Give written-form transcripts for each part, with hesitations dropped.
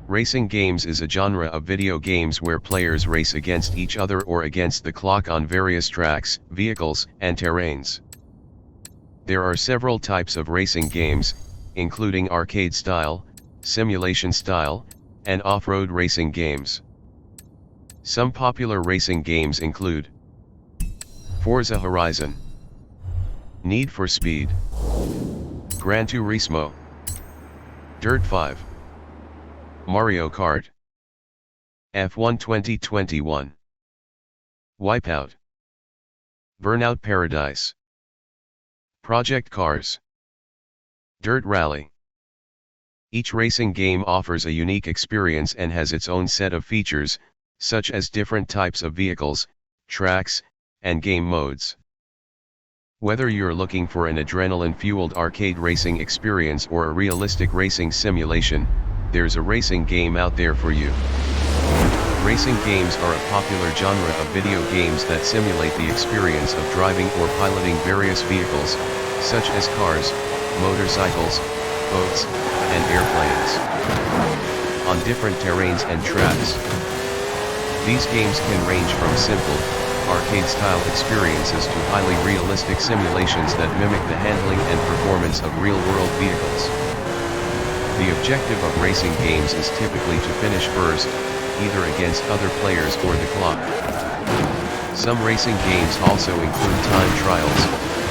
Racing games is a genre of video games where players race against each other or against the clock on various tracks, vehicles, and terrains. There are several types of racing games, including arcade style, simulation style, and off-road racing games. Some popular racing games include Forza Horizon, Need for Speed, Gran Turismo, Dirt 5, Mario Kart, F1 2021, Wipeout, Burnout Paradise, Project Cars, Dirt Rally. Each racing game offers a unique experience and has its own set of features, such as different types of vehicles, tracks, and game modes. Whether you're looking for an adrenaline-fueled arcade racing experience or a realistic racing simulation, there's a racing game out there for you. Racing games are a popular genre of video games that simulate the experience of driving or piloting various vehicles, such as cars, motorcycles, boats, and airplanes, on different terrains and tracks. These games can range from simple, arcade-style experiences to highly realistic simulations that mimic the handling and performance of real-world vehicles. The objective of racing games is typically to finish first, either against other players or the clock. Some racing games also include time trials,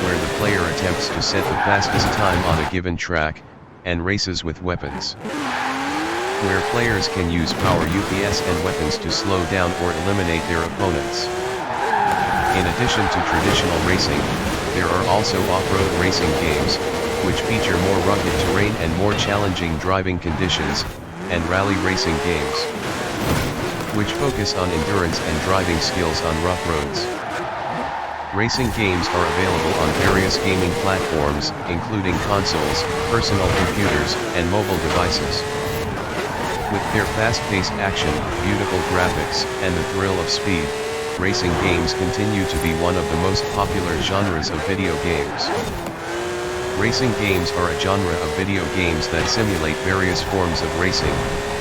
where the player attempts to set the fastest time on a given track, and races with weapons, where players can use power UPS and weapons to slow down or eliminate their opponents. In addition to traditional racing, there are also off-road racing games, which feature more rugged terrain and more challenging driving conditions, and rally racing games, which focus on endurance and driving skills on rough roads. Racing games are available on various gaming platforms, including consoles, personal computers, and mobile devices. With their fast-paced action, beautiful graphics, and the thrill of speed, racing games continue to be one of the most popular genres of video games. Racing games are a genre of video games that simulate various forms of racing,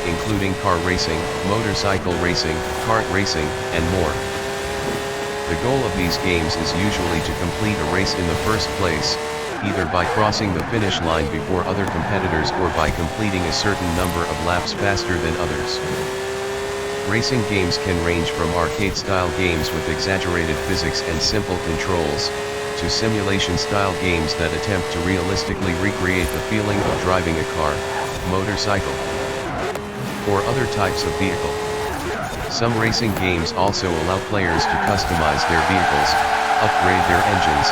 including car racing, motorcycle racing, kart racing, and more. The goal of these games is usually to complete a race in the first place, either by crossing the finish line before other competitors or by completing a certain number of laps faster than others. Racing games can range from arcade-style games with exaggerated physics and simple controls, to simulation-style games that attempt to realistically recreate the feeling of driving a car, motorcycle, or other types of vehicle. Some racing games also allow players to customize their vehicles, upgrade their engines,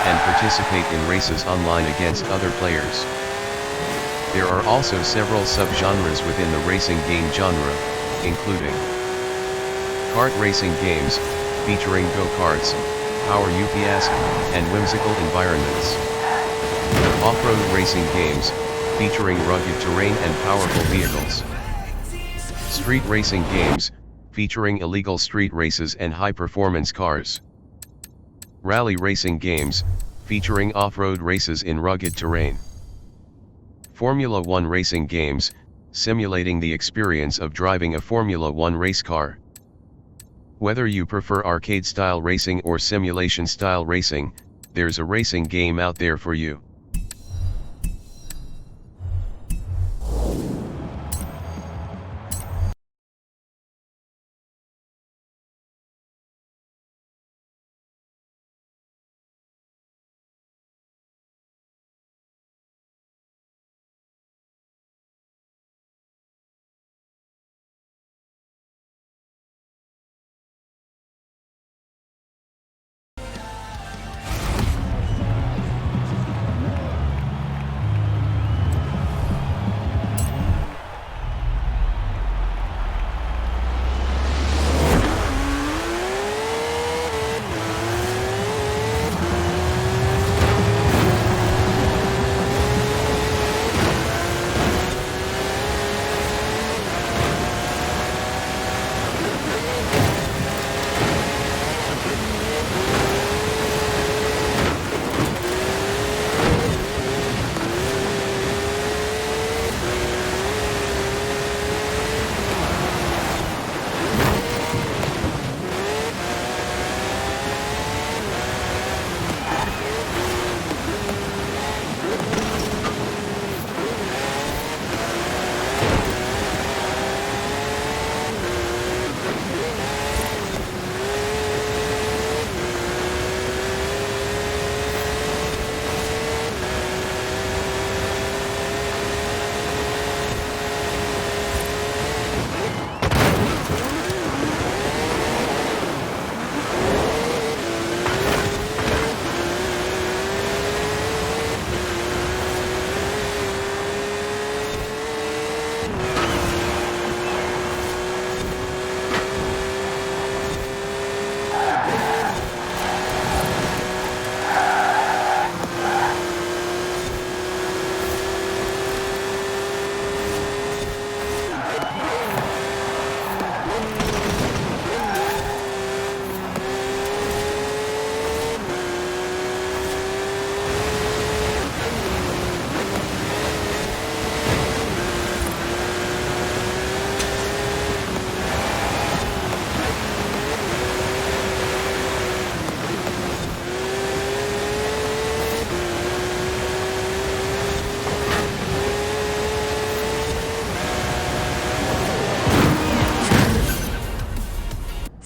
and participate in races online against other players. There are also several subgenres within the racing game genre, including kart racing games, featuring go-karts, power UPS, and whimsical environments. Off-road racing games, featuring rugged terrain and powerful vehicles. Street racing games, featuring illegal street races and high-performance cars. Rally racing games, featuring off-road races in rugged terrain. Formula One racing games, simulating the experience of driving a Formula One race car. Whether you prefer arcade-style racing or simulation-style racing, there's a racing game out there for you.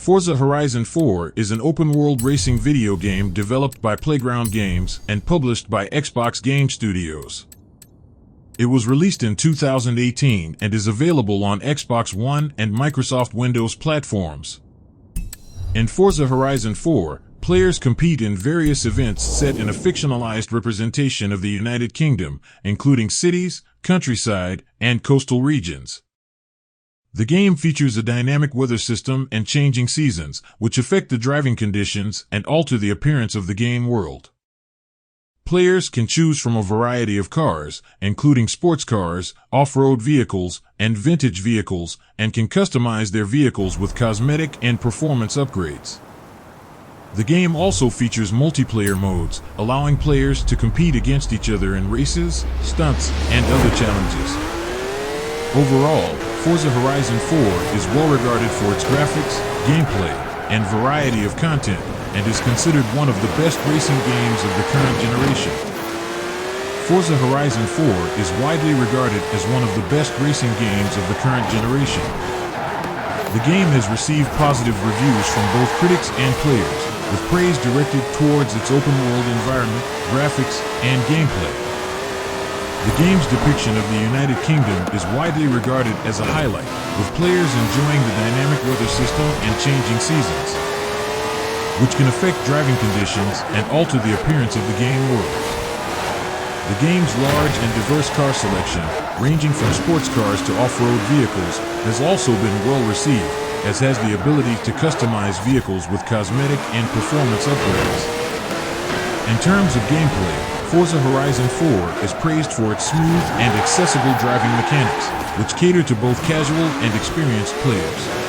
Forza Horizon 4 is an open-world racing video game developed by Playground Games and published by Xbox Game Studios. It was released in 2018 and is available on Xbox One and Microsoft Windows platforms. In Forza Horizon 4, players compete in various events set in a fictionalized representation of the United Kingdom, including cities, countryside, and coastal regions. The game features a dynamic weather system and changing seasons, which affect the driving conditions and alter the appearance of the game world. Players can choose from a variety of cars, including sports cars, off-road vehicles, and vintage vehicles, and can customize their vehicles with cosmetic and performance upgrades. The game also features multiplayer modes, allowing players to compete against each other in races, stunts, and other challenges. Overall, Forza Horizon 4 is well regarded for its graphics, gameplay, and variety of content, and is considered one of the best racing games of the current generation. Forza Horizon 4 is widely regarded as one of the best racing games of the current generation. The game has received positive reviews from both critics and players, with praise directed towards its open-world environment, graphics, and gameplay. The game's depiction of the United Kingdom is widely regarded as a highlight, with players enjoying the dynamic weather system and changing seasons, which can affect driving conditions and alter the appearance of the game world. The game's large and diverse car selection, ranging from sports cars to off-road vehicles, has also been well received, as has the ability to customize vehicles with cosmetic and performance upgrades. In terms of gameplay, Forza Horizon 4 is praised for its smooth and accessible driving mechanics, which cater to both casual and experienced players.